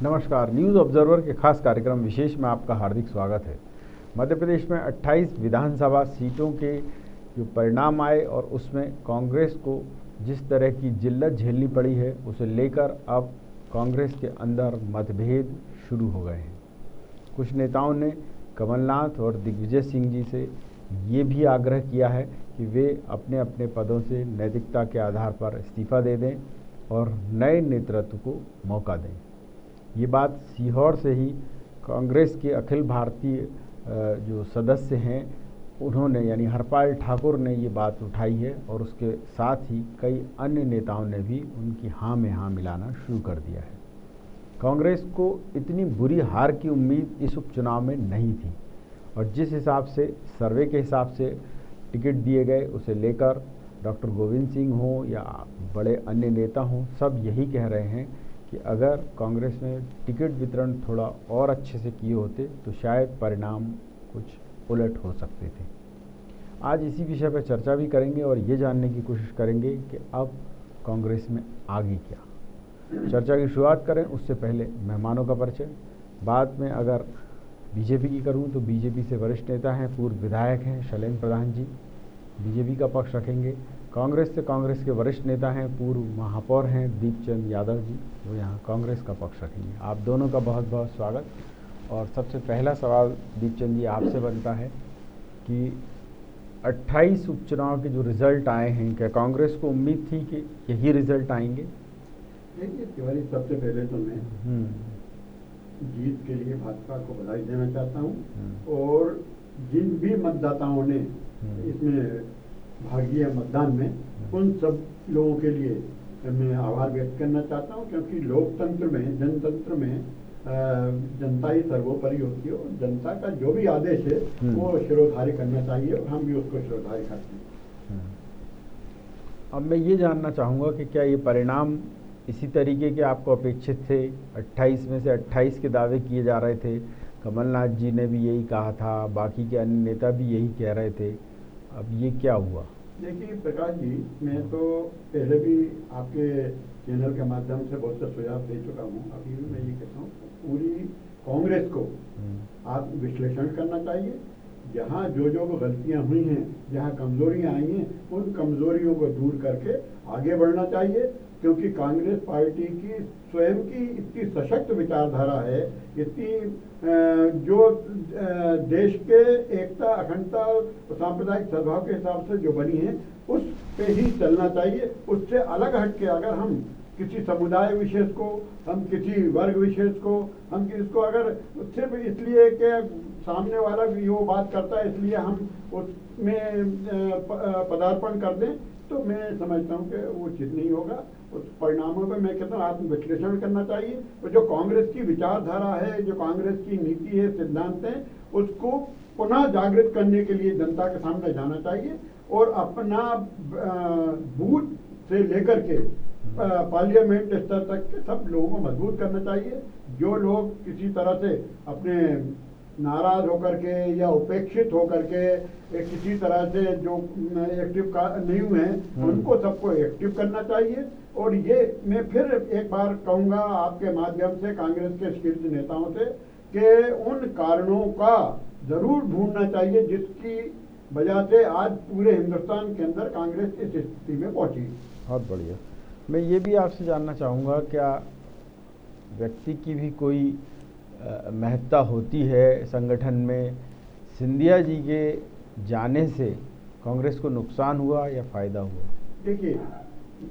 नमस्कार। News observer के खास कार्यक्रम विशेष में आपका हार्दिक स्वागत है। मध्य प्रदेश में 28 विधानसभा सीटों के जो परिणाम आए और उसमें कांग्रेस को जिस तरह की जिल्लत झेलनी पड़ी है, उसे लेकर अब कांग्रेस के अंदर मतभेद शुरू हो गए हैं। कुछ नेताओं ने कमलनाथ और दिग्विजय सिंह जी से ये भी आग्रह किया है कि वे अपने अपने पदों से नैतिकता के आधार पर इस्तीफा दे दें और नए नेतृत्व को मौका दें। ये बात सीहोर से ही कांग्रेस के अखिल भारतीय जो सदस्य हैं उन्होंने यानी हरपाल ठाकुर ने ये बात उठाई है और उसके साथ ही कई अन्य नेताओं ने भी उनकी हाँ में हाँ मिलाना शुरू कर दिया है। कांग्रेस को इतनी बुरी हार की उम्मीद इस उपचुनाव में नहीं थी और जिस हिसाब से सर्वे के हिसाब से टिकट दिए गए उसे लेकर डॉक्टर गोविंद सिंह हो या बड़े अन्य नेता हों, सब यही कह रहे हैं कि अगर कांग्रेस ने टिकट वितरण थोड़ा और अच्छे से किए होते तो शायद परिणाम कुछ उलट हो सकते थे। आज इसी विषय पर चर्चा भी करेंगे और ये जानने की कोशिश करेंगे कि अब कांग्रेस में आगे क्या। चर्चा की शुरुआत करें उससे पहले मेहमानों का परिचय। बाद में अगर बीजेपी की करूं तो बीजेपी से वरिष्ठ नेता हैं, पूर्व विधायक हैं शैलेंद्र प्रधान जी, बीजेपी का पक्ष रखेंगे। कांग्रेस से कांग्रेस के वरिष्ठ नेता हैं, पूर्व महापौर हैं दीपचंद यादव जी, वो यहाँ कांग्रेस का पक्ष रखेंगे। आप दोनों का बहुत बहुत स्वागत। और सबसे पहला सवाल दीपचंद जी आपसे बनता है कि 28 उपचुनाव के जो रिजल्ट आए हैं, क्या कांग्रेस को उम्मीद थी कि यही रिजल्ट आएंगे? देखिए तिवारी, सबसे पहले तो मैं जीत के लिए भाजपा को बधाई देना चाहता हूँ और जिन भी मतदाताओं ने इसमें भाग लिया मतदान में, उन सब लोगों के लिए मैं आभार व्यक्त करना चाहता हूँ, क्योंकि लोकतंत्र में, जनतंत्र में जनता ही सर्वोपरि होती है और जनता का जो भी आदेश है वो शिरोधार्य करना चाहिए और हम भी उसको शिरोधार्य करते हैं। अब मैं ये जानना चाहूँगा कि क्या ये परिणाम इसी तरीके के आपको अपेक्षित थे? 28 में से 28 के दावे किए जा रहे थे, कमलनाथ जी ने भी यही कहा था, बाकी के अन्य नेता भी यही कह रहे थे, अब ये क्या हुआ? देखिए प्रकाश जी, मैं तो पहले भी आपके चैनल के माध्यम से बहुत से सुझाव दे चुका हूँ, अभी भी मैं ये कहता हूँ पूरी कांग्रेस को आप विश्लेषण करना चाहिए। जहाँ जो गलतियाँ हुई हैं, जहाँ कमजोरियाँ आई हैं, उन कमजोरियों को दूर करके आगे बढ़ना चाहिए, क्योंकि कांग्रेस पार्टी की स्वयं की इतनी सशक्त विचारधारा है, इतनी जो देश के एकता, अखंडता, सांप्रदायिक सद्भाव के हिसाब से जो बनी है उस पे ही चलना चाहिए। उससे अलग हट के अगर हम किसी समुदाय विशेष को, हम किसी वर्ग विशेष को, हम किसको अगर सिर्फ इसलिए कि सामने वाला भी वो बात करता है इसलिए हम उसमें पदार्पण कर दें, तो मैं समझता हूँ कि वो उचित नहीं होगा। उस परिणामों पर मैं कहता हूँ आत्मविश्लेषण करना चाहिए और जो कांग्रेस की विचारधारा है, जो कांग्रेस की नीति है, सिद्धांत है, उसको पुनः जागृत करने के लिए जनता के सामने जाना चाहिए और अपना बूथ से लेकर के पार्लियामेंट स्तर तक के सब लोगों को मजबूत करना चाहिए। जो लोग किसी तरह से अपने नाराज होकर के या उपेक्षित होकर के किसी तरह से जो एक्टिव नहीं हुए हैं, उनको सबको एक्टिव करना चाहिए। और ये मैं फिर एक बार कहूँगा आपके माध्यम से कांग्रेस के शीर्ष नेताओं से कि उन कारणों का जरूर ढूंढना चाहिए जिसकी वजह से आज पूरे हिंदुस्तान के अंदर कांग्रेस इस स्थिति में पहुंची। बहुत बढ़िया। मैं ये भी आपसे जानना चाहूँगा, क्या व्यक्ति की भी कोई महत्ता होती है संगठन में? सिंधिया जी के जाने से कांग्रेस को नुकसान हुआ या फायदा हुआ? देखिए,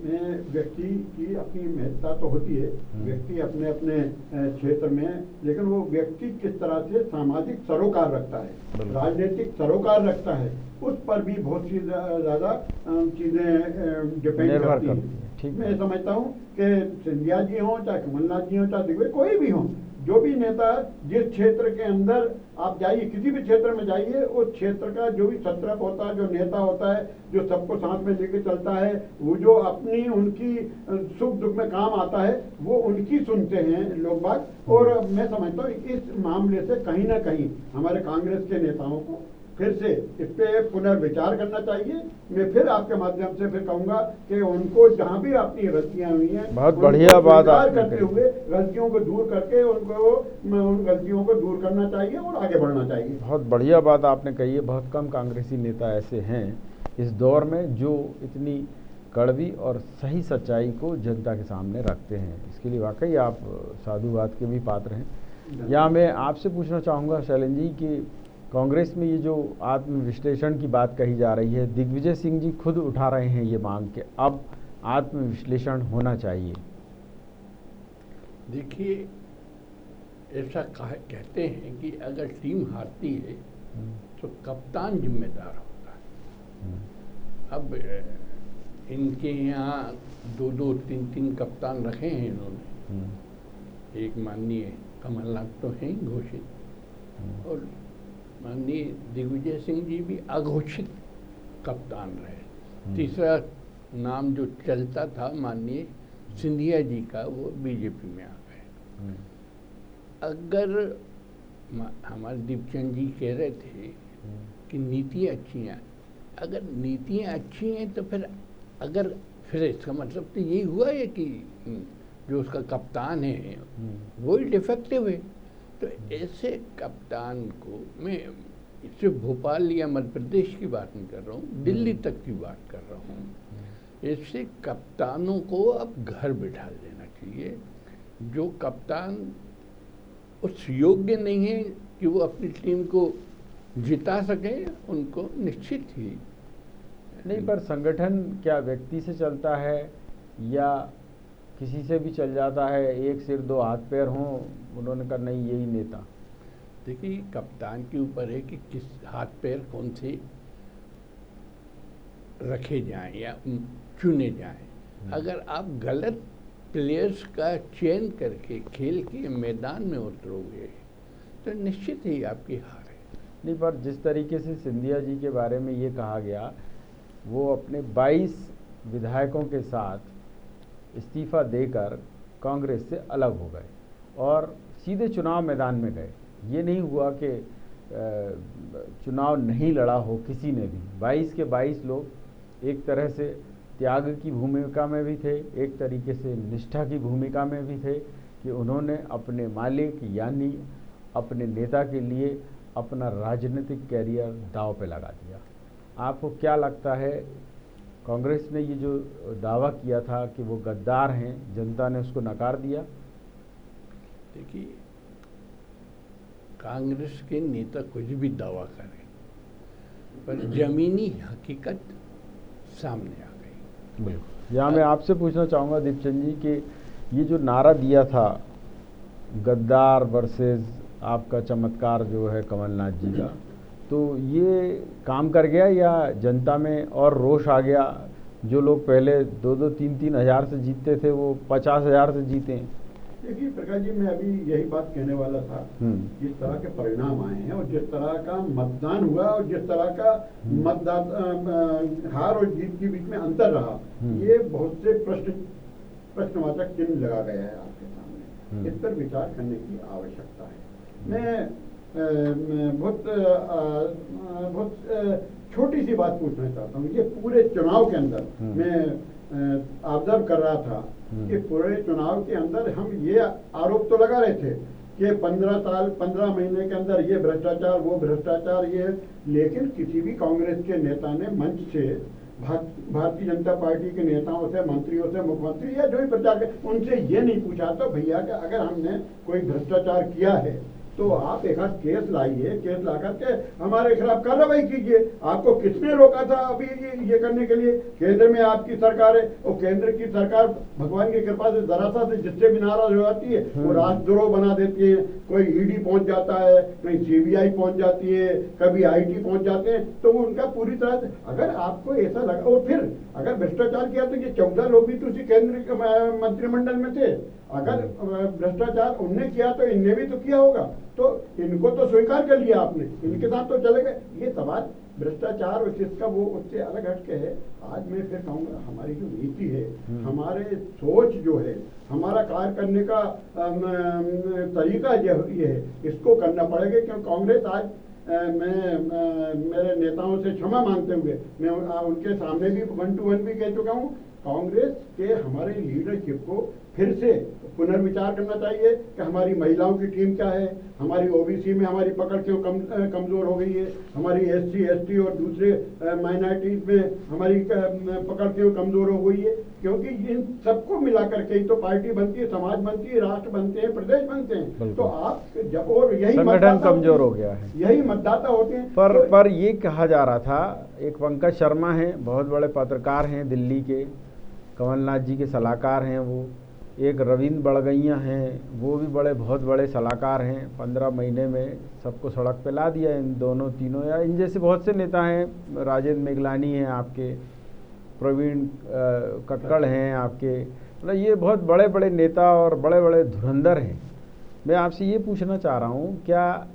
मैं व्यक्ति की अपनी महत्ता तो होती है, व्यक्ति अपने अपने क्षेत्र में, लेकिन वो व्यक्ति किस तरह से सामाजिक सरोकार रखता है, राजनीतिक सरोकार रखता है, उस पर भी बहुत सी ज़्यादा चीज़ें डिपेंड करती हैं। मैं समझता हूँ कि सिंधिया जी हों, चाहे कमलनाथ जी हों, चाहे दिग्विजय कोई भी हों, जो भी नेता जिस क्षेत्र के अंदर आप जाइए, किसी भी क्षेत्र में जाइए, उस क्षेत्र का जो भी छत्रप होता है, जो नेता होता है, जो सबको साथ में लेके चलता है, वो जो अपनी उनकी सुख दुख में काम आता है, वो उनकी सुनते हैं लोग बाग। और मैं समझता हूँ इस मामले से कहीं ना कहीं हमारे कांग्रेस के नेताओं को फिर से इस पे पुनर्विचार करना चाहिए। मैं फिर आपके माध्यम से फिर कहूँगा कि उनको जहाँ भी अपनी गलतियाँ हुई हैं, बहुत बढ़िया बात आपने करते कही। हुए गलतियों को दूर करके उनको उन गलतियों को दूर करना चाहिए और आगे बढ़ना चाहिए। बहुत बढ़िया बात आपने कही है। बहुत कम कांग्रेसी नेता ऐसे हैं इस दौर में जो इतनी कड़वी और सही सच्चाई को जनता के सामने रखते हैं। इसके लिए वाकई आप साधुवाद के भी पात्र हैं। यहाँ मैं आपसे पूछना चाहूँगा शैलेंद्र जी कि कांग्रेस में ये जो आत्मविश्लेषण की बात कही जा रही है, दिग्विजय सिंह जी खुद उठा रहे हैं ये मांग कि अब आत्मविश्लेषण होना चाहिए। देखिए, ऐसा कहते हैं कि अगर टीम हारती है तो कप्तान जिम्मेदार होता है। अब इनके यहाँ 2-2, 3-3 कप्तान रखे हैं इन्होंने। एक माननीय कमलनाथ तो हैं घोषित, और माननीय दिग्विजय सिंह जी भी अघोषित कप्तान रहे। तीसरा नाम जो चलता था माननीय सिंधिया जी का, वो बीजेपी में आ गए। अगर हमारे दीपचंद जी कह रहे थे कि नीतियाँ अच्छी हैं, अगर नीतियाँ अच्छी हैं तो फिर इसका मतलब तो यही हुआ है कि जो उसका कप्तान है वो ही डिफेक्टिव है। तो ऐसे कप्तान को, मैं सिर्फ भोपाल या मध्य प्रदेश की बात नहीं कर रहा हूँ, दिल्ली तक की बात कर रहा हूँ, ऐसे कप्तानों को अब घर बिठा देना चाहिए। जो कप्तान उस योग्य नहीं है कि वो अपनी टीम को जिता सके, उनको निश्चित ही नहीं, पर संगठन क्या व्यक्ति से चलता है या किसी से भी चल जाता है? एक सिर दो हाथ पैर हों, उन्होंने कहा नहीं यही नेता। देखिए, कप्तान के ऊपर है कि किस हाथ पैर कौन से रखे जाएं या चुने जाएं। अगर आप गलत प्लेयर्स का चयन करके खेल के मैदान में उतरोगे तो निश्चित ही आपकी हार है। नहीं, पर जिस तरीके से सिंधिया जी के बारे में ये कहा गया, वो अपने 22 विधायकों के साथ इस्तीफा देकर कांग्रेस से अलग हो गए और सीधे चुनाव मैदान में गए। ये नहीं हुआ कि चुनाव नहीं लड़ा हो किसी ने भी। 22 के 22 लोग एक तरह से त्याग की भूमिका में भी थे, एक तरीके से निष्ठा की भूमिका में भी थे कि उन्होंने अपने मालिक यानी अपने नेता के लिए अपना राजनीतिक कैरियर दांव पे लगा दिया। आपको क्या लगता है, कांग्रेस ने ये जो दावा किया था कि वो गद्दार हैं, जनता ने उसको नकार दिया? देखिए, कांग्रेस के नेता कुछ भी दावा करें, पर जमीनी हकीकत सामने आ गई। बिल्कुल। यहाँ मैं आपसे पूछना चाहूँगा दीपचंद जी कि ये जो नारा दिया था गद्दार वर्सेस आपका चमत्कार जो है कमलनाथ जी का, तो ये काम कर गया या जनता में और रोष आ गया? जो लोग पहले 2-2, 3-3 हज़ार से जीतते थे वो 50,000 से जीते हैं। देखिए प्रकाश जी, मैं अभी यही बात कहने वाला था। जिस तरह के परिणाम आए हैं और जिस तरह का मतदान हुआ और जिस तरह का मतदाता हार और जीत के बीच में अंतर रहा, ये बहुत से प्रश्नवाचक चिन्ह लगा गया है आपके सामने। इस पर विचार करने की आवश्यकता है। मैं बहुत छोटी सी बात पूछना चाहता हूँ। ये पूरे चुनाव के अंदर मैं ऑब्जर्व कर रहा था कि पूरे चुनाव के अंदर हम ये आरोप तो लगा रहे थे कि 15 महीने के अंदर ये भ्रष्टाचार, वो भ्रष्टाचार, ये, लेकिन किसी भी कांग्रेस के नेता ने मंच से भारतीय जनता पार्टी के नेताओं से, मंत्रियों से, मुख्यमंत्री या जो भी प्रचार कर, उनसे ये नहीं पूछा था भैया कि अगर हमने कोई भ्रष्टाचार किया है तो आप एक आध केस लाइए, केस ला करके हमारे खिलाफ कार्रवाई कीजिए। आपको किसने रोका था अभी ये करने के लिए? केंद्र में आपकी सरकार है और केंद्र की सरकार भगवान की कृपा से जरा सा से जिससे भी नाराज हो जाती है वो राष्ट्रद्रोह बना देती है। कोई ईडी पहुंच जाता है, कहीं सीबीआई पहुंच जाती है, कभी आईटी पहुंच जाते हैं, तो वो उनका पूरी तरह से, अगर आपको ऐसा लगा, और फिर अगर भ्रष्टाचार किया तो ये 14 लोग भी तो उसी केंद्र मंत्रिमंडल में थे। अगर भ्रष्टाचार उनने किया तो इनने भी तो किया होगा, तो इनको तो स्वीकार कर लिया आपने, इनके साथ तो चले गए। ये सवाल भ्रष्टाचार और किसका वो उससे अलग हटके है। आज मैं फिर कहूँगा हमारी जो नीति है, हमारे सोच जो है, हमारा कार्य करने का तरीका ये है, इसको करना पड़ेगा। क्योंकि कांग्रेस आज मेरे नेताओं से क्षमा मांगते हुए मैं उनके सामने भी 1 to 1 भी कह चुका हूँ, कांग्रेस के हमारे लीडरशिप को फिर से पुनर्विचार करना चाहिए कि हमारी महिलाओं की टीम क्या है, हमारी ओबीसी में हमारी पकड़ क्यों कमज़ोर हो गई है, हमारी एससी एसटी और दूसरे माइनॉरिटीज में हमारी पकड़ क्यों कमज़ोर हो गई है, क्योंकि इन सबको मिला करके ही तो पार्टी बनती है, समाज बनती है, राष्ट्र बनते हैं, प्रदेश बनते हैं। तो आप जब और यही संगठन कमजोर हो गया है, यही मतदाता होते हैं। पर ये कहा जा रहा था, एक पंकज शर्मा हैं, बहुत बड़े पत्रकार हैं दिल्ली के, कमलनाथ जी के सलाहकार हैं वो, एक रविंद्र बड़गैया हैं, वो भी बहुत बड़े सलाहकार हैं, 15 महीने में सबको सड़क पे ला दिया इन दोनों तीनों, या इन जैसे बहुत से नेता हैं, राजेंद्र मेघलानी हैं आपके, प्रवीण कक्कड़ हैं आपके, मतलब ये बहुत बड़े बड़े नेता और बड़े बड़े धुरंधर हैं। मैं आपसे ये पूछना चाह रहा हूँ, क्या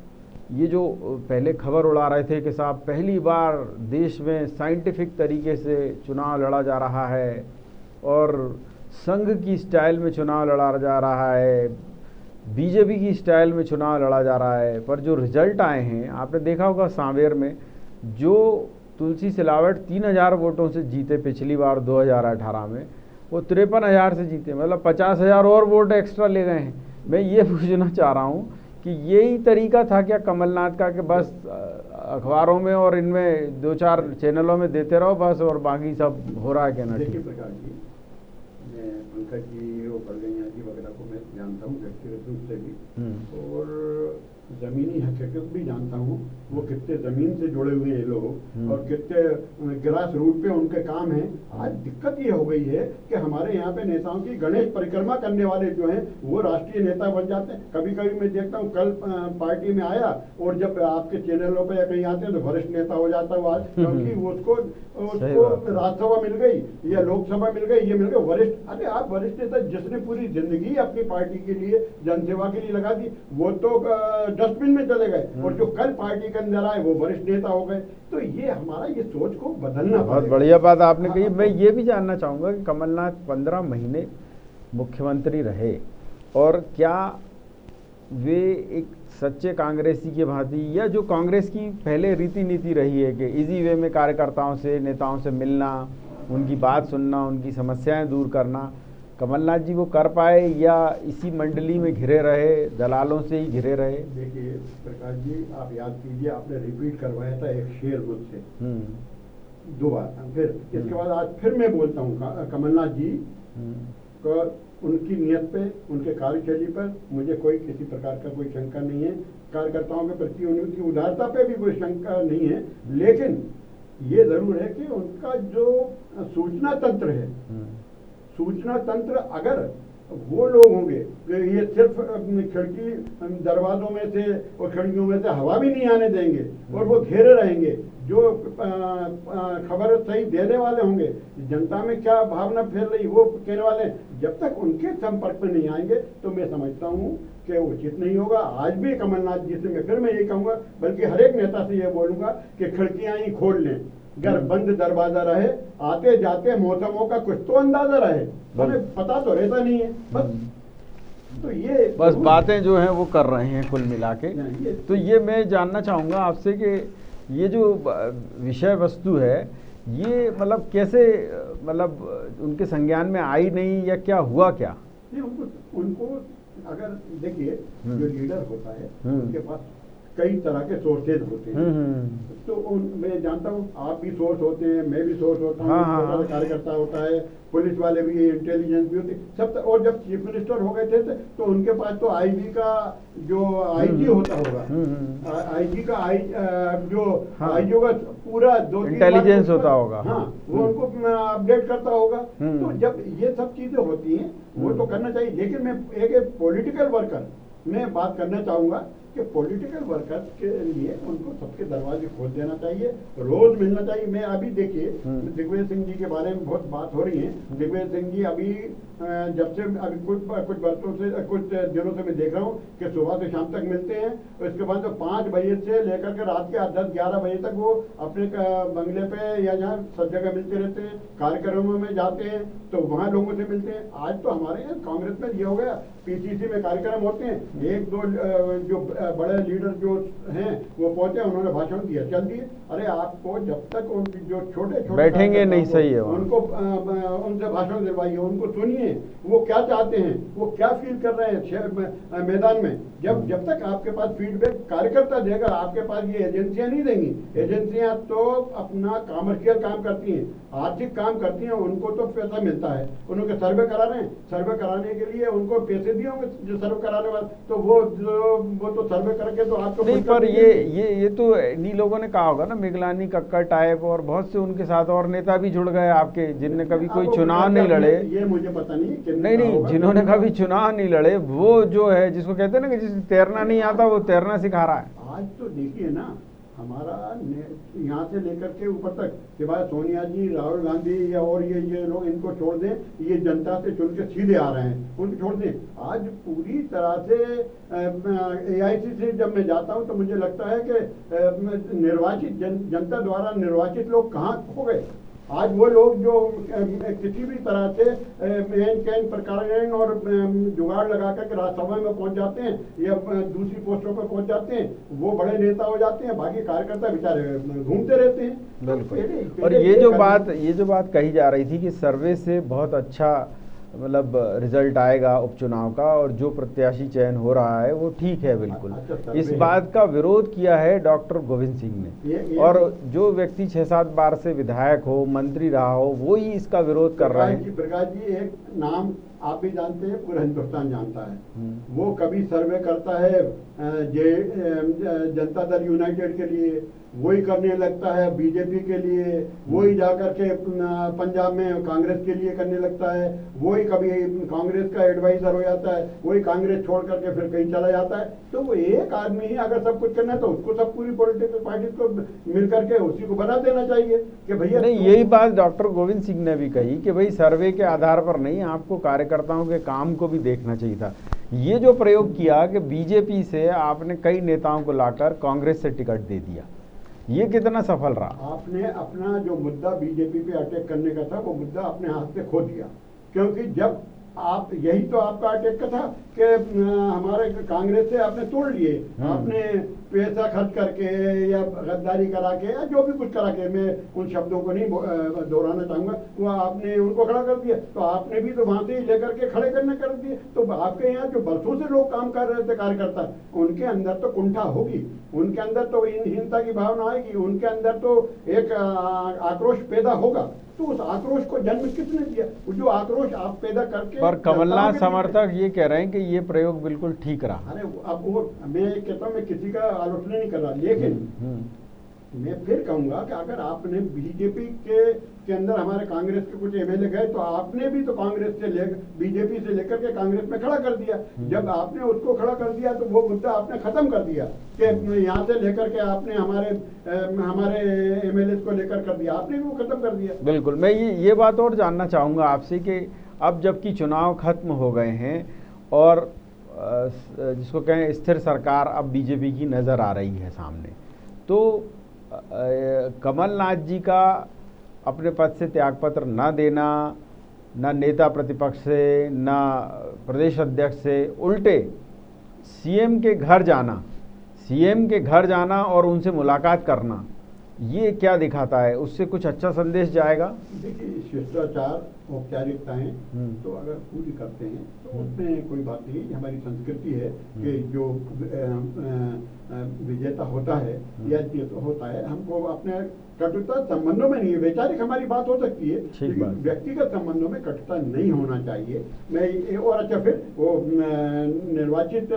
ये जो पहले खबर उड़ा रहे थे कि साहब पहली बार देश में साइंटिफिक तरीके से चुनाव लड़ा जा रहा है और संघ की स्टाइल में चुनाव लड़ा जा रहा है, बीजेपी की स्टाइल में चुनाव लड़ा जा रहा है, पर जो रिजल्ट आए हैं आपने देखा होगा सांवेर में, जो तुलसी सिलावट 3000 वोटों से जीते पिछली बार 2018 में, वो 53,000 से जीते, मतलब 50,000 और वोट एक्स्ट्रा ले गए हैं। मैं ये पूछना चाह रहा हूँ कि यही तरीका था क्या कमलनाथ का कि बस अखबारों में और इनमें 2-4 चैनलों में देते रहो बस, और बाकी सब हो रहा है क्या ना? देखिए प्रकाश जी, मैं पंकज जी और बड़गैया जी वगैरह को मैं जानता हूँ व्यक्तिगत रूप से भी, और ज़मीनी हकीकत भी जानता हूँ, वो कितने ज़मीन से जुड़े हुए हैं लोग और कितने ग्रास रूट पे उनके काम हैं। आज दिक्कत ये हो गई है कि हमारे यहाँ पे नेताओं की गणेश परिक्रमा करने वाले जो हैं वो राष्ट्रीय नेता बन जाते हैं। कभी कभी मैं देखता हूँ, कल पार्टी में आया और जब आपके चैनलों पे या कहीं आते हैं तो वरिष्ठ नेता हो जाता है आज, क्योंकि उसको राज्यसभा मिल गई या लोकसभा मिल गई, ये मिल गई वरिष्ठ। अरे आप वरिष्ठ नेता जिसने पूरी जिंदगी अपनी पार्टी के लिए जनसेवा के लिए लगा दी, वो तो डस्टबिन में चले गए, और जो कल पार्टी के अंदर आए वो वरिष्ठ नेता हो गए। तो ये हमारा ये सोच को बदलना, बहुत बढ़िया बात आपने कही। मैं ये भी जानना चाहूँगा कि कमलनाथ 15 महीने मुख्यमंत्री रहे, और क्या वे एक सच्चे कांग्रेसी के भांति, या जो कांग्रेस की पहले रीति नीति रही है कि इजी वे में कार्यकर्ताओं से नेताओं से मिलना, उनकी बात सुनना, उनकी समस्याएं दूर करना, कमलनाथ जी वो कर पाए या इसी मंडली में घिरे रहे, दलालों से ही घिरे रहे? देखिए प्रकाश जी, आप याद कीजिए, आपने रिपीट करवाया था एक शेर मुझसे 2 बार, फिर इसके बाद आज फिर मैं बोलता हूँ, कमलनाथ जी को उनकी नियत पे, उनके कार्यशैली पर मुझे कोई किसी प्रकार का कोई शंका नहीं है, कार्यकर्ताओं के प्रति उनकी उदारता पे भी कोई शंका नहीं है। लेकिन ये जरूर है कि उनका जो सूचना तंत्र है, सूचना तंत्र अगर वो लोग होंगे कि ये सिर्फ खिड़की दरवाजों में से और खिड़कियों में से हवा भी नहीं आने देंगे और वो घेरे रहेंगे, जो खबर सही देने वाले होंगे, जनता में क्या भावना फैल रही वो कहने वाले, जब तक उनके संपर्क में नहीं आएंगे तो मैं समझता हूँ कि उचित नहीं होगा। आज भी कमलनाथ जी से मैं यही कहूँगा, बल्कि हर एक नेता से ये बोलूँगा कि खिड़कियाँ ही खोल लें, घर बंद दरवाजा रहे, आते जाते मौसमों का कुछ तो अंदाजा रहे, हमें पता तो रहता नहीं है बस। तो ये बस बातें जो हैं वो कर रहे हैं कुल मिला के। तो ये मैं जानना चाहूँगा आपसे कि ये जो विषय वस्तु है ये मतलब कैसे, मतलब उनके संज्ञान में आई नहीं, या क्या हुआ क्या? उनको अगर देखिए, जो लीडर होता है उनके पास कई तरह के सोर्सेज होते हैं, तो मैं जानता हूँ आप भी सोर्स होते हैं, मैं भी सोर्स होता हूँ, कार्यकर्ता होता है, पुलिस वाले भी, इंटेलिजेंस भी होती सब। और जब चीफ मिनिस्टर हो गए थे तो उनके पास तो आईजी का जो आईजी होता होगा, आईजी का आईजी का पूरा 2-3 इंटेलिजेंस होता होगा, हाँ, वो उनको अपडेट करता होगा। तो जब ये सब चीजें होती हैं वो तो करना चाहिए। लेकिन मैं एक पॉलिटिकल वर्कर मैं बात करना चाहूँगा कि पॉलिटिकल वर्कर्स के लिए उनको सबके दरवाजे खोल देना चाहिए, रोज मिलना चाहिए। मैं अभी देखिए दिग्विजय सिंह जी के बारे में बहुत बात हो रही है। दिग्विजय सिंह जी अभी जब से अभी कुछ वर्षों से, कुछ दिनों से मैं देख रहा हूँ कि सुबह से शाम तक मिलते हैं, और इसके बाद 5 बजे से लेकर के रात के 10-11 बजे तक वो अपने बंगले पे या जहाँ सब जगह मिलते रहते हैं, कार्यक्रमों में जाते हैं तो वहाँ लोगों से मिलते हैं। आज तो हमारे यहाँ कांग्रेस में ये हो गया पीसीसी में कार्यक्रम होते हैं, एक दो जो बड़े लीडर जो हैं वो पहुंचे, उन्होंने भाषण दिया, चल दिए। अरे आपको जब तक उनकी जो छोटे छोटे बैठेंगे नहीं, सही है, उनको उनसे भाषण दिलवाइए, उनको सुनिए वो क्या चाहते हैं, वो क्या फील कर रहे हैं मैदान में। जब तक आपके पास फीडबैक कार्यकर्ता देगा, आपके पास ये एजेंसियां नहीं देंगी। एजेंसियां तो अपना कमर्शियल काम करती हैं, आर्थिक काम करती हैं, उनको तो पैसा मिलता है, उनके सर्वे करा रहे हैं, सर्वे कराने के लिए उनको पैसे दिए होंगे जो सर्वे कराने वाले, तो वो तो सर्वे करके तो आपको नहीं। पर ये तो इन्हीं लोगों ने कहा होगा ना, मिगलानी, कक्कड़ टाइप और बहुत से उनके साथ और नेता भी जुड़ गए आपके, जिनने कभी कोई चुनाव नहीं लड़े। ये मुझे पता नहीं। नहीं, जिन्होंने कभी चुनाव नहीं लड़े, वो जो है जिसको कहते हैं ना कि जिसे तैरना नहीं आता वो तैरना सिखा रहा है। आज तो देखिए ना, हमारा यहाँ से लेकर के ऊपर तक, सिवाय सोनिया जी, राहुल गांधी या और ये लोग, इनको छोड़ दें, ये जनता से चुन के सीधे आ रहे हैं, उनको छोड़ दें। आज पूरी तरह से AIC से जब मैं जाता हूँ तो मुझे लगता है कि निर्वाचित जनता द्वारा निर्वाचित लोग कहाँ खो गए। आज वो लोग जो किसी भी तरह से मेन कैन प्रकार और जुगाड़ लगा कर राज्यसभा में पहुंच जाते हैं या दूसरी पोस्टों पर पहुंच जाते हैं, वो बड़े नेता हो जाते हैं, बाकी कार्यकर्ता बेचारे घूमते रहते हैं। बिल्कुल। और ये जो बात कही जा रही थी कि सर्वे से बहुत अच्छा मतलब रिजल्ट आएगा उपचुनाव का, और जो प्रत्याशी चयन हो रहा है वो ठीक है, बिल्कुल। इस बात का विरोध किया है डॉक्टर गोविंद सिंह ने, और जो व्यक्ति 6-7 बार से विधायक हो, मंत्री रहा हो, वो ही इसका विरोध कर रहे हैं। प्रकाश जी, एक नाम आप भी जानते हैं, पूरा हिंदुस्तान जानता है। वो कभी सर्वे करता है जनता दल यूनाइटेड के लिए, वही करने लगता है बीजेपी के लिए, वही जाकर के पंजाब में कांग्रेस के लिए करने लगता है, वही कभी कांग्रेस का एडवाइजर हो जाता है, वही कांग्रेस छोड़ करके फिर कहीं चला जाता है। तो वो एक आदमी ही अगर सब कुछ करना है तो उसको सब पूरी पॉलिटिकल पार्टी को मिल करके उसी को बना देना चाहिए कि भैया। नहीं, यही बात डॉक्टर गोविंद सिंह ने भी कही कि भाई सर्वे के आधार पर नहीं, आपको कार्यकर्ताओं के काम को भी देखना चाहिए था। ये जो प्रयोग किया कि बीजेपी से आपने कई नेताओं को लाकर कांग्रेस से टिकट दे दिया, ये कितना सफल रहा? आपने अपना जो मुद्दा बीजेपी पे अटैक करने का था वो मुद्दा अपने हाथ से खो दिया, क्योंकि जब आप, यही तो आपका अटैक का था कि हमारे कांग्रेस से आपने तोड़ लिए, आपने पैसा खर्च करके या गद्दारी करा के या जो भी कुछ करा के, मैं उन शब्दों को नहीं दोहराना चाहूंगा, वो आपने उनको खड़ा कर दिया। तो आपने भी तो वहां से ही लेकर के खड़े करने कर दिए। तो आपके यहाँ जो बरसों से लोग काम कर रहे थे कार्यकर्ता, उनके अंदर तो कुंठा होगी, उनके अंदर तो हीनता की भावना आएगी, उनके अंदर तो एक आक्रोश पैदा होगा। तो उस आक्रोश को जन्म किसने दिया? जो आक्रोश आप पैदा करके। पर कमलनाथ समर्थक ये कह रहे हैं कि ये प्रयोग बिल्कुल ठीक रहा। अरे अब वो, मैं कहता हूँ, मैं किसी का आलोचना नहीं कर रहा, लेकिन मैं फिर कहूंगा कि अगर आपने बीजेपी के अंदर हमारे कांग्रेस के कुछ एमएलए गए तो आपने भी तो कांग्रेस से बीजेपी से लेकर के कांग्रेस में खड़ा कर दिया। जब आपने उसको खड़ा कर दिया तो वो मुद्दा आपने खत्म कर दिया कि यहाँ से लेकर के आपने हमारे एमएलए को लेकर कर दिया, आपने भी वो खत्म कर दिया। बिल्कुल। मैं ये बात और जानना चाहूँगा आपसे कि अब जबकि चुनाव खत्म हो गए हैं और जिसको कहें स्थिर सरकार अब बीजेपी की नज़र आ रही है सामने, तो कमलनाथ जी का अपने पद से त्यागपत्र न देना, न नेता प्रतिपक्ष से, न प्रदेश अध्यक्ष से, उल्टे सीएम के घर जाना और उनसे मुलाकात करना, ये क्या दिखाता है? उससे कुछ अच्छा संदेश जाएगा? देखिए, शिष्टाचार, औपचारिकताएं तो अगर पूरी करते हैं तो उसमें कोई बात नहीं। हमारी संस्कृति है कि जो विजेता होता है या होता है, हमको अपने कटुता संबंधों में नहीं है। वैचारिक हमारी बात हो सकती है, लेकिन व्यक्तिगत संबंधों में कटुता नहीं होना चाहिए। मैं और अच्छा, फिर वो निर्वाचित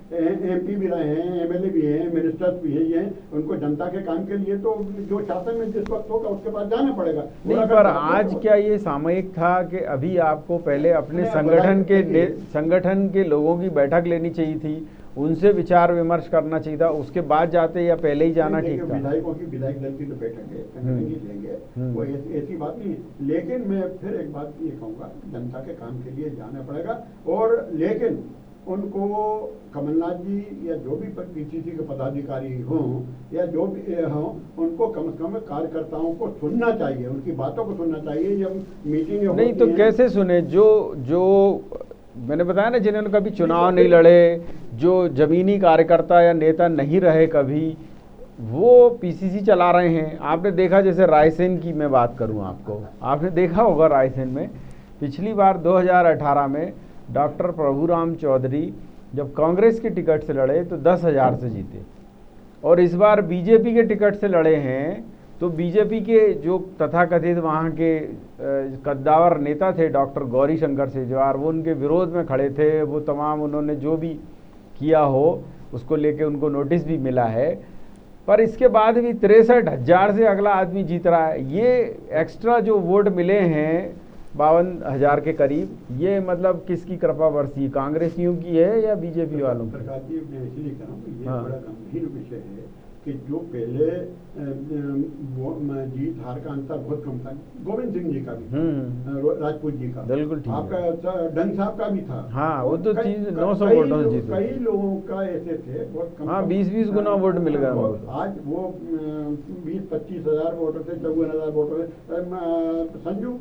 MP भी रहे हैं, MLA भी हैं, मिनिस्टर्स भी हैं, उनको जनता के काम के लिए तो जो शासन में जिस वक्त होगा उसके पास जाना पड़ेगा। नहीं, पर आज क्या ये सामयिक था कि अभी आपको पहले अपने संगठन के लोगों की बैठक लेनी चाहिए थी, उनसे विचार विमर्श करना चाहिए था, उसके बाद जाते या पहले ही जाना ठीक था? विधायकों की विधायक दल की तो बैठक है, लेंगे, वो ऐसी बात नहीं है। लेकिन मैं फिर एक बात ये कहूँगा, जनता के काम के लिए जाना पड़ेगा। और लेकिन उनको कमलनाथ जी या जो भी PCC के पदाधिकारी हों या जो भी हों, उनको कम से कम कार्यकर्ताओं को सुनना चाहिए, उनकी बातों को सुनना चाहिए। जब मीटिंग नहीं तो कैसे सुने? जो मैंने बताया ना, जिन्होंने कभी चुनाव नहीं लड़े, जो जमीनी कार्यकर्ता या नेता नहीं रहे कभी, वो पीसीसी चला रहे हैं। आपने देखा, जैसे रायसेन की मैं बात करूं आपको, आपने देखा होगा रायसेन में पिछली बार 2018 में डॉक्टर प्रभुराम चौधरी जब कांग्रेस के टिकट से लड़े तो 10,000 से जीते, और इस बार बीजेपी के टिकट से लड़े हैं तो बीजेपी के जो तथाकथित वहाँ के कद्दावर नेता थे डॉक्टर गौरी शंकर सेजवार, वो उनके विरोध में खड़े थे। वो तमाम उन्होंने जो भी किया हो उसको लेके उनको नोटिस भी मिला है, पर इसके बाद भी 63,000 से अगला आदमी जीत रहा है। ये एक्स्ट्रा जो वोट मिले हैं 52,000 के करीब, ये मतलब किसकी कृपा बरसी, कांग्रेसियों की है या बीजेपी वालों की? सरकार जी, मैं इसलिए कह रहा हूँ, ये हाँ। बड़ा गंभीर विषय है कि जो पहले जीत हार का अंतर बहुत कम था, गोविंद सिंह जी का भी था, राजपूत जी का, बिल्कुल ठीक है। आपका डंग साहब का भी था। हाँ, वो तो चीज 900 कई वोटों से जीते। कई लोगों का ऐसे थे, बहुत कम। हाँ, 20-20 गुना वोट मिल गया उनको। आज वो 20-25 हजार वोटों से, 54,000 वोटों से, संजू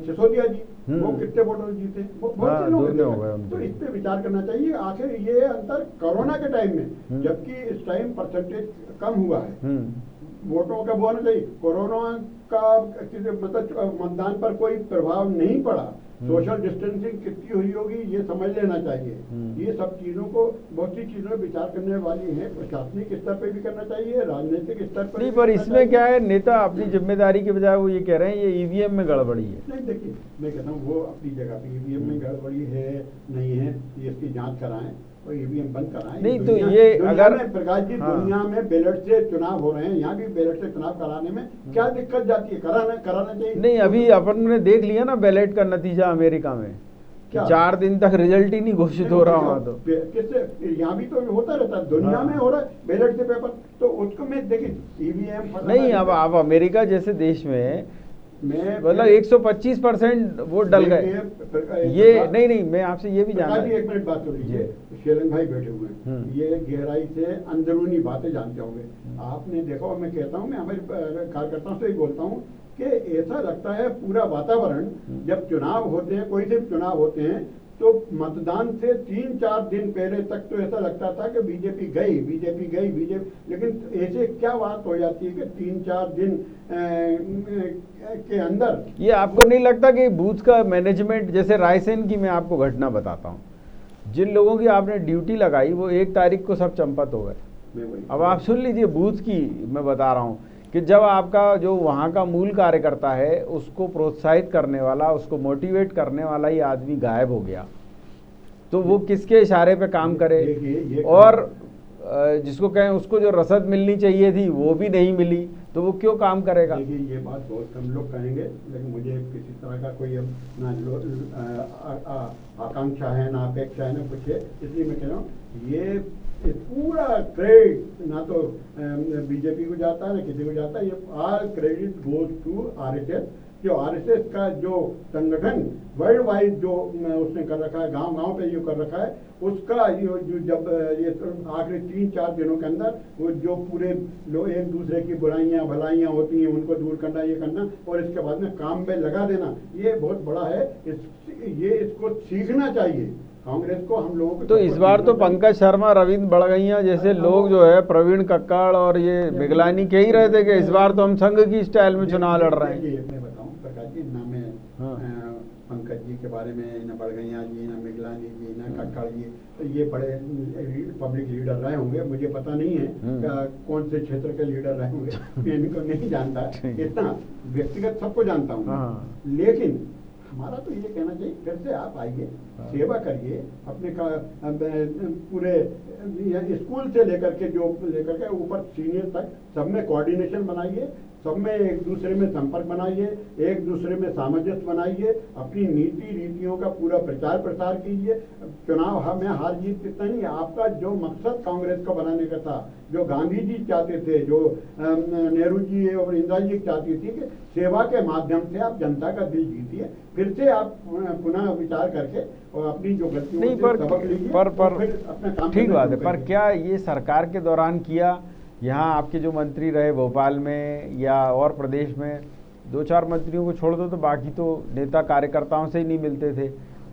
सिसोदिया जी, वो कितने वोटों से जीते? बहुत से लोग थे। तो इस पे विचार करना चाहिए। आखिर ये अंतर कोरोना के टाइम में, जबकि इस टाइम परसेंटेज कम हुआ है वोटों का, वो होना चाहिए। कोरोना का मतलब मतदान पर कोई प्रभाव नहीं पड़ा, सोशल डिस्टेंसिंग कितनी हुई होगी ये समझ लेना चाहिए। ये सब चीजों को, बहुत सी चीजों में विचार करने वाली है। प्रशासनिक स्तर पे भी करना चाहिए, राजनीतिक स्तर पर नहीं, पर इसमें क्या है, नेता अपनी जिम्मेदारी के बजाय वो ये कह रहे हैं ये ईवीएम में गड़बड़ी है। नहीं, देखिए मैं कहता हूँ वो अपनी जगह पे ईवीएम में गड़बड़ी है नहीं है, ये इसकी जांच कराएं और ईवीएम बंद कराएं। नहीं तो ये अगर प्रकाश जी, दुनिया में बैलेट से चुनाव हो रहे हैं, यहाँ भी बैलेट से चुनाव कराने में क्या दिक्कत जाती है? कराना चाहिए। नहीं, अभी अपन ने देख लिया ना बैलेट का नतीजा अमेरिका में, 4 दिन तक रिजल्ट ही नहीं घोषित हो रहा वहाँ। तो किससे, यहाँ भी तो होता रहता है, दुनिया में हो रहा है बैलेट से पेपर, तो उसको मैं देखिए ईवीएम नहीं। अब अमेरिका जैसे देश में मतलब 125% वोट डल गए। ये नहीं, मैं आपसे ये भी जानना है। एक मिनट बात हो रही है, शेलन भाई बैठे हुए हैं, ये गहराई से अंदरूनी बातें जानते होंगे। आपने देखा, और मैं कहता हूँ, मैं हमारे कार्यकर्ताओं से ही बोलता हूँ कि ऐसा लगता है पूरा वातावरण, जब चुनाव होते हैं, कोई से भी चुनाव होते हैं, तो मतदान से 3-4 दिन पहले तक तो ऐसा लगता था कि बीजेपी गई, लेकिन ऐसे क्या बात हो जाती है कि 3-4 दिन के अंदर। ये आपको नहीं लगता कि बूथ का मैनेजमेंट, जैसे रायसेन की मैं आपको घटना बताता हूँ, जिन लोगों की आपने ड्यूटी लगाई वो 1 तारीख को सब चंपत हो गए। अब आप सुन लीजिए, बूथ की मैं बता रहा हूँ कि जब आपका जो वहाँ का मूल कार्यकर्ता है, उसको प्रोत्साहित करने वाला, उसको मोटिवेट करने वाला ही आदमी गायब हो गया, तो वो किसके इशारे पे काम करे? और जिसको कहें उसको जो रसद मिलनी चाहिए थी वो भी नहीं मिली, तो वो क्यों काम करेगा? देखिए, ये बात बहुत कम लोग कहेंगे, लेकिन मुझे किसी तरह का कोई ना आकांक्षा है, ना अपेक्षा है, ना कुछ है। इसलिए मैं कह रहा हूँ ये पूरा क्रेडिट ना तो बीजेपी को जाता है, ना किसी को जाता है। ये all credit goes to RSS. जो आरएसएस का जो संगठन वर्ल्ड वाइड जो उसने कर रखा है, गांव-गांव पे जो कर रखा है, उसका जब ये आखिरी 3-4 दिनों के अंदर वो जो पूरे लोग एक दूसरे की बुराइयां भलाइयां होती हैं उनको दूर करना, ये करना, और इसके बाद में काम में लगा देना, ये बहुत बड़ा है। इसको सीखना चाहिए कांग्रेस को, हम लोगों को। तो इस बार तो पंकज शर्मा, रविंद्र बड़गैया जैसे लोग जो है, प्रवीण कक्कड़ और ये मिगलानी कह ही रहे थे कि इस बार तो हम संघ की स्टाइल में चुनाव लड़ रहे हैं। मैं बताऊं प्रकाश जी, ना मैं पंकज जी के बारे में, ना बड़गैया जी, ना मिगलानी जी, ना कक्कड़ जी, तो ये बड़े पब्लिक लीडर रहे होंगे, मुझे पता नहीं है कौन से क्षेत्र के लीडर रहे होंगे, मैं इनको नहीं जानता, इतना व्यक्तिगत सबको जानता हूँ। लेकिन हमारा तो ये कहना चाहिए, फिर से आप आइए, सेवा करिए, अपने पूरे स्कूल से लेकर के ऊपर सीनियर तक सब में कोऑर्डिनेशन बनाइए, सब में एक दूसरे में संपर्क बनाइए, एक दूसरे में सामंजस्य बनाइए, अपनी नीति रीतियों का पूरा प्रचार प्रसार कीजिए। चुनाव में हार जीत कितना नहीं, आपका जो मकसद कांग्रेस को बनाने का था, जो गांधी जी चाहते थे, जो नेहरू जी और इंदिरा जी चाहती थी कि सेवा के माध्यम से आप जनता का दिल जीतिए, फिर से आप पुनः विचार करके और अपनी जो गलतियों से सबक लीजिए, पर अपना काम ठीक बात है। पर क्या ये सरकार के दौरान किया? यहाँ आपके जो मंत्री रहे भोपाल में या और प्रदेश में, 2-4 मंत्रियों को छोड़ दो तो बाकी तो नेता कार्यकर्ताओं से ही नहीं मिलते थे।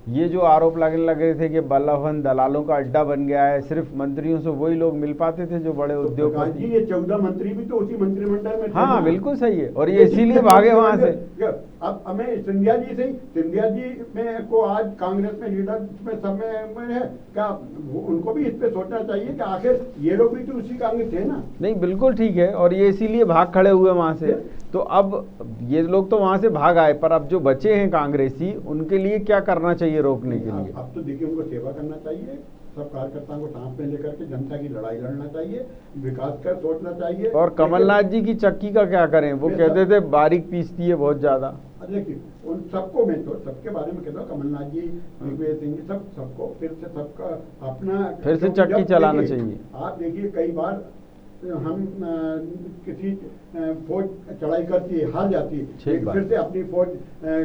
ये जो आरोप लगने लगे थे कि बल्लभन दलालों का अड्डा बन गया है, सिर्फ मंत्रियों से वही लोग मिल पाते थे जो बड़े प्रकाश जी, उद्योगपति। ये 14 मंत्री भी तो उसी मंत्रिमंडल में थे हाँ ना। बिल्कुल सही है, और ये इसीलिए भागे वहां से। अब हमें सिंधिया जी से, सिंधिया जी में को आज कांग्रेस में लीडर में सब में है क्या, उनको भी इस पे सोचना चाहिए कि आखिर ये लोग भी तो उसी कांग्रेस थे ना। नहीं बिल्कुल ठीक है, और ये इसीलिए भाग खड़े हुए वहां से। तो अब ये लोग तो वहां से भाग आए, पर अब जो बचे हैं कांग्रेसी, उनके लिए क्या करना चाहिए रोकने के लिए? अब तो देखिए, उनको सेवा करना चाहिए, सब कार्यकर्ताओं को सांस में लेकर के जनता की लड़ाई लड़ना चाहिए, विकास का सोचना चाहिए। और कमलनाथ जी की चक्की का क्या करें? वो कहते थे बारीक पीसती है बहुत ज्यादा। देखिए, उन सबको, मैं तो सबके बारे में कहता हूँ, कमलनाथ जी, दिग्विजय सिंह जी, सबको फिर से सबका अपना फिर से चक्की चलाना चाहिए। आप देखिए, कई बार हम किसी फौज चढ़ाई करती है, हार जाती है, लेकिन फिर से अपनी फौज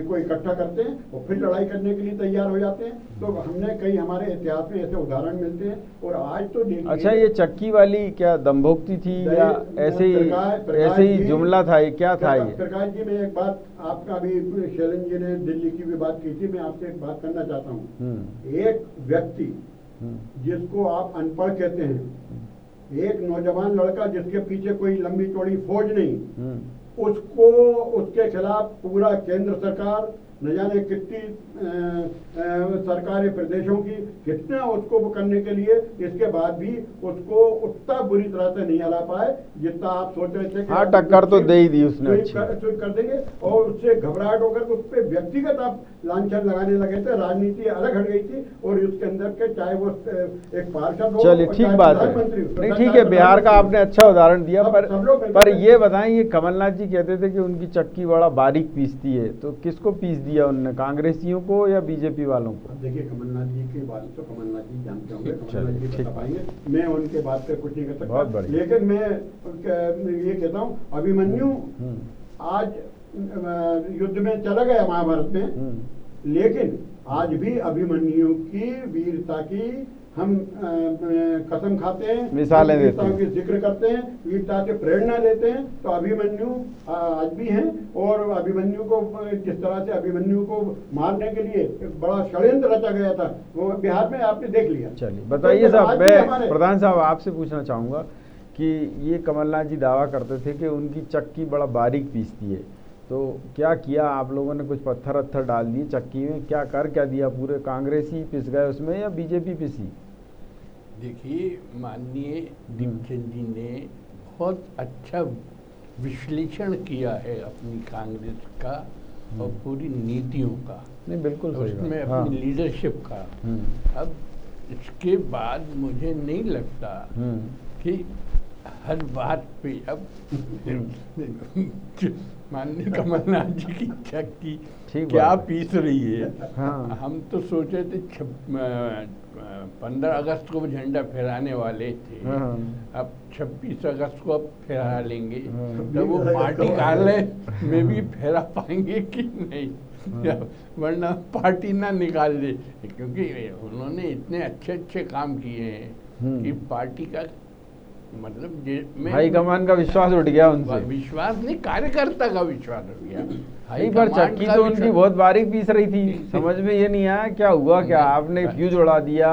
को इकट्ठा करते हैं और फिर लड़ाई करने के लिए तैयार हो जाते हैं। तो हमने कई हमारे इतिहास में ऐसे उदाहरण मिलते हैं। और आज तो देखिए, अच्छा, ये चक्की वाली क्या दंभोक्ति थी या ऐसे ही जुमला था, ये क्या था? ये प्रकाश जी, मैं एक बात, आपका भी शैलन जी ने दिल्ली की भी बात की थी, मैं आपसे एक बात करना चाहता हूँ। एक व्यक्ति जिसको आप अनपढ़ कहते हैं, एक नौजवान लड़का जिसके पीछे कोई लंबी चौड़ी फौज नहीं, उसको, उसके खिलाफ पूरा केंद्र सरकार, न जाने कितनी सरकारें प्रदेशों की कितने उसको वो करने के लिए, इसके बाद भी उसको उतना बुरी तरह से नहीं हरा पाए जितना आप सोच रहे थे। हाँ, टक्कर तो दे ही दी उसने, कर देंगे, और उससे घबराहट होकर उस पर व्यक्तिगत आप लांछन लगाने लगे थे। राजनीति अलग हट गई थी, और उसके अंदर के चाहे वो एक पार्षद हो, चलिए ठीक बात है, नहीं ठीक है, बिहार का आपने अच्छा उदाहरण दिया। पर ये बताएं, ये कमलनाथ जी कहते थे कि उनकी चक्की बड़ा बारीक पीसती है, तो किसको पीस दिया उन्होंने, कांग्रेसियों को या बीजेपी वालों को? देखिए, कमलनाथ जी की बात तो कमलनाथ जी जानते होंगे, कमलनाथ जी बता पाएंगे, मैं उनके बात पे कुछ नहीं कर सकता। लेकिन मैं ये कहता हूँ, अभिमन्यु आज युद्ध में चला गया महाभारत में, लेकिन आज भी अभिमन्यु की वीरता की हम कसम खाते हैं, मिसालें देते हैं, की जिक्र करते हैं, वीरता से प्रेरणा देते हैं। तो अभिमन्यु आज भी हैं, और अभिमन्यु को, जिस तरह से अभिमन्यु को मारने के लिए एक बड़ा षड्यंत्र रचा गया था, वो बिहार में आपने देख लिया। चलिए बताइए साहब, मैं प्रधान साहब आपसे पूछना चाहूँगा कि ये कमलनाथ जी दावा करते थे कि उनकी चक्की बड़ा बारीक पीसती है, तो क्या किया आप लोगों ने? कुछ पत्थर अत्थर डाल दिए चक्की में, क्या दिया? पूरे कांग्रेसी पिस गए उसमें या बीजेपी पिसी? देखिए, माननीय दीपचंद जी ने बहुत अच्छा विश्लेषण किया है अपनी कांग्रेस का और पूरी नीतियों का। नहीं बिल्कुल सही, उसमें अपनी लीडरशिप का। अब इसके बाद मुझे नहीं लगता कि हर बात पे अब माननीय कमलनाथ जी की चक्की क्या पीस रही है। हाँ। हम तो सोचे थे 15 अगस्त को झंडा फहराने वाले थे, अब 26 अगस्त को अब फहरा लेंगे, तो वो पार्टी कार्यालय में भी फहरा पाएंगे कि नहीं, वरना पार्टी ना निकाल दे, क्योंकि उन्होंने इतने अच्छे काम किए हैं कि पार्टी का मतलब हाईकमान का विश्वास उठ गया उनसे। विश्वास नहीं, कार्यकर्ता का विश्वास उठ गया। नहीं, पर चक्की तो उनकी बहुत बारीक पीस रही थी, समझ में ये नहीं आया क्या हुआ, क्या आपने फ्यूज उड़ा दिया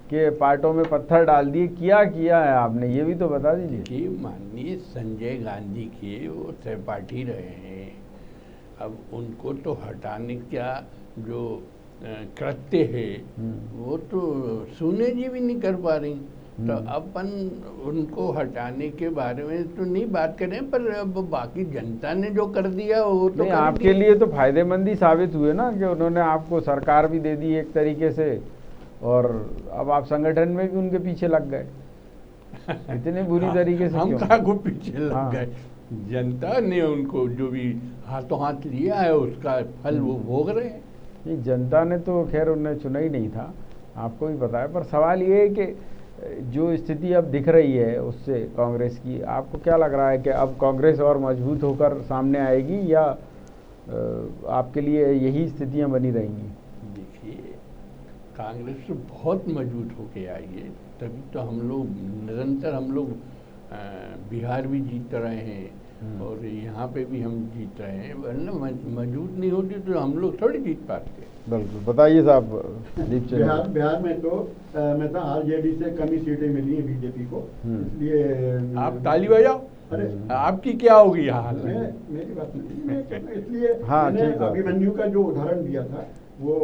कि पार्टों में पत्थर डाल दिए, किया है आपने, ये भी तो बता दीजिए। कि माननीय संजय गांधी के वो सहपाठी रहे हैं, अब उनको तो हटाने का जो कृत्य है वो तो सोनिया जी भी नहीं कर पा रही, तो अपन उनको हटाने के बारे में तो नहीं बात करें, पर अब बाकी जनता ने जो कर दिया वो तो नहीं, आपके लिए तो फायदेमंद ही साबित हुए ना कि उन्होंने आपको सरकार भी दे दी एक तरीके से, और अब आप संगठन में भी उनके पीछे लग गए इतने बुरी तरीके से। हम कहाँ को पीछे लग गए, जनता ने उनको जो भी हाथों हाथ लिया है उसका फल वो भोग रहे हैं। नहीं, जनता ने तो खैर उन्हें चुना ही नहीं था, आपको भी पता है, पर सवाल ये है कि जो स्थिति अब दिख रही है उससे कांग्रेस की, आपको क्या लग रहा है कि अब कांग्रेस और मजबूत होकर सामने आएगी या आपके लिए यही स्थितियां बनी रहेंगी? देखिए, कांग्रेस तो बहुत मजबूत होके आई है, तभी तो हम लोग निरंतर बिहार भी जीत रहे हैं, और यहाँ पे भी हम जीत रहे हैं, वरना मौजूद नहीं होती तो हम लोग थोड़ी जीत पाते। बिल्कुल, बताइए साहब दीपचंद। बिहार में तो मैं आरजेडी से कम ही सीटें मिली हैं बीजेपी को, इसलिए आप ताली बजाओ। अरे आपकी क्या होगी हाल? मेरी बात नहीं, मैं इसलिए हाँ, मैंने ठीक है। अभिमन्यु का जो उदाहरण दिया था वो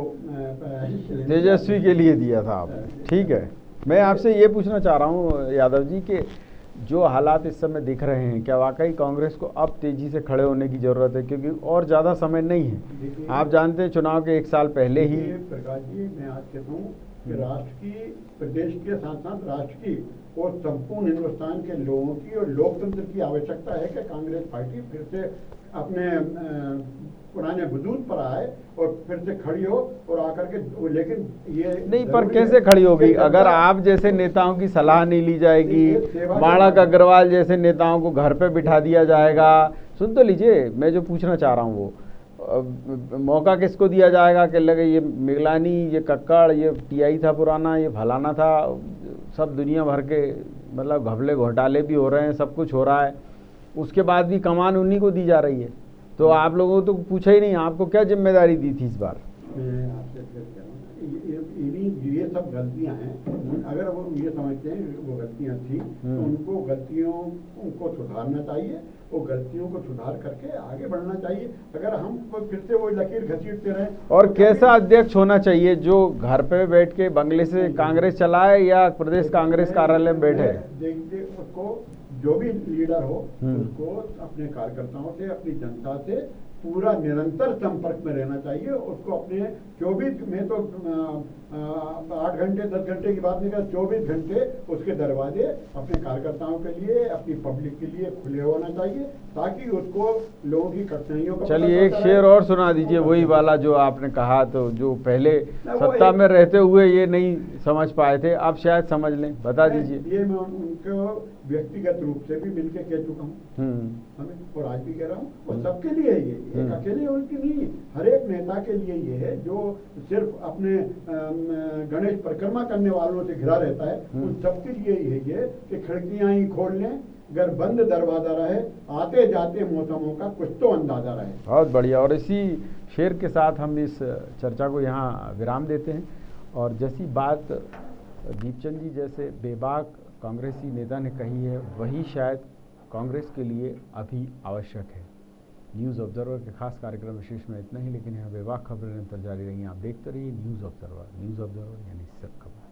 तेजस्वी के लिए दिया था आप, ठीक है। मैं आपसे ये पूछना चाह रहा हूँ यादव जी कि जो हालात इस समय दिख रहे हैं, क्या वाकई कांग्रेस को अब तेजी से खड़े होने की ज़रूरत है, क्योंकि और ज़्यादा समय नहीं है। आप जानते हैं चुनाव के 1 साल पहले ही। प्रकाश जी, मैं आज कहता हूँ कि राष्ट्र की, प्रदेश के साथ साथ राष्ट्र की और संपूर्ण हिंदुस्तान के लोगों की और लोकतंत्र की आवश्यकता है कि कांग्रेस पार्टी फिर से अपने पुराने वजूद पर आए और फिर से खड़ी हो और आकर के, लेकिन ये नहीं, पर कैसे खड़ी होगी अगर आप जैसे नेताओं की सलाह नहीं ली जाएगी, माणक अग्रवाल जैसे नेताओं को घर पे बिठा दिया जाएगा। सुन तो लीजिए, मैं जो पूछना चाह रहा हूँ वो मौका किसको दिया जाएगा कि लगे ये मिगलानी, ये कक्कड़, ये टीआई था पुराना, ये फलाना था, सब दुनिया भर के मतलब घपले घोटाले भी हो रहे हैं, सब कुछ हो रहा है, उसके बाद भी कमान उन्हीं को दी जा रही है। तो आप लोगों को तो पूछा ही नहीं, आपको क्या जिम्मेदारी दी थी इस बार? मैं आपसे फिर कह रहा हूँ, ये सब गलतियां हैं। अगर वो ये समझते हैं वो गलतियां थी तो उनको गलतियों को सुधारना चाहिए, वो गलतियों को सुधार करके आगे बढ़ना चाहिए। अगर हम फिर से वो लकीर घसीटते रहें। और कैसा अध्यक्ष होना चाहिए, जो घर पे बैठ के बंगले से कांग्रेस चलाए या प्रदेश कांग्रेस कार्यालय में बैठे? देखिए, उसको जो भी लीडर हो उसको अपने कार्यकर्ताओं से, अपनी जनता से पूरा निरंतर संपर्क में रहना चाहिए। उसको अपने 24 में तो 8 घंटे 10 घंटे की बात नहीं कर, 24 घंटे उसके दरवाजे अपने कार्यकर्ताओं के लिए, अपनी पब्लिक के लिए खुले होना चाहिए, ताकि उसको लोगों की कठिनाइयों का। चलिए एक शेर और सुना दीजिए, वही वाला जो आपने कहा, तो जो पहले सत्ता में रहते हुए ये नहीं समझ पाए थे, अब शायद समझ लें, बता दीजिए। ये मैं उनको व्यक्तिगत रूप से भी मिलकर कह चुका हूँ और आज भी कह रहा हूँ, और सबके लिए ये एक अकेले उनकी नहीं, हर एक नेता के लिए ये है जो सिर्फ अपने गणेश परिक्रमा करने वालों से घिरा रहता है। उन सबके लिए ये कि खिड़कियां ही खोल लें, अगर बंद दरवाजा रहे, आते जाते मौसमों का कुछ तो अंदाजा रहे। बहुत बढ़िया, और इसी शेर के साथ हम इस चर्चा को यहाँ विराम देते हैं। और जैसी बात दीपचंद जी जैसे बेबाक कांग्रेसी नेता ने कही है, वही शायद कांग्रेस के लिए अभी आवश्यक है। न्यूज़ ऑब्जर्वर के खास कार्यक्रम विशेष में इतना ही, लेकिन यहाँ बेबाक खबरें निरंतर जारी रही। आप देखते रहिए न्यूज़ ऑब्जर्वर यानी सब खबर।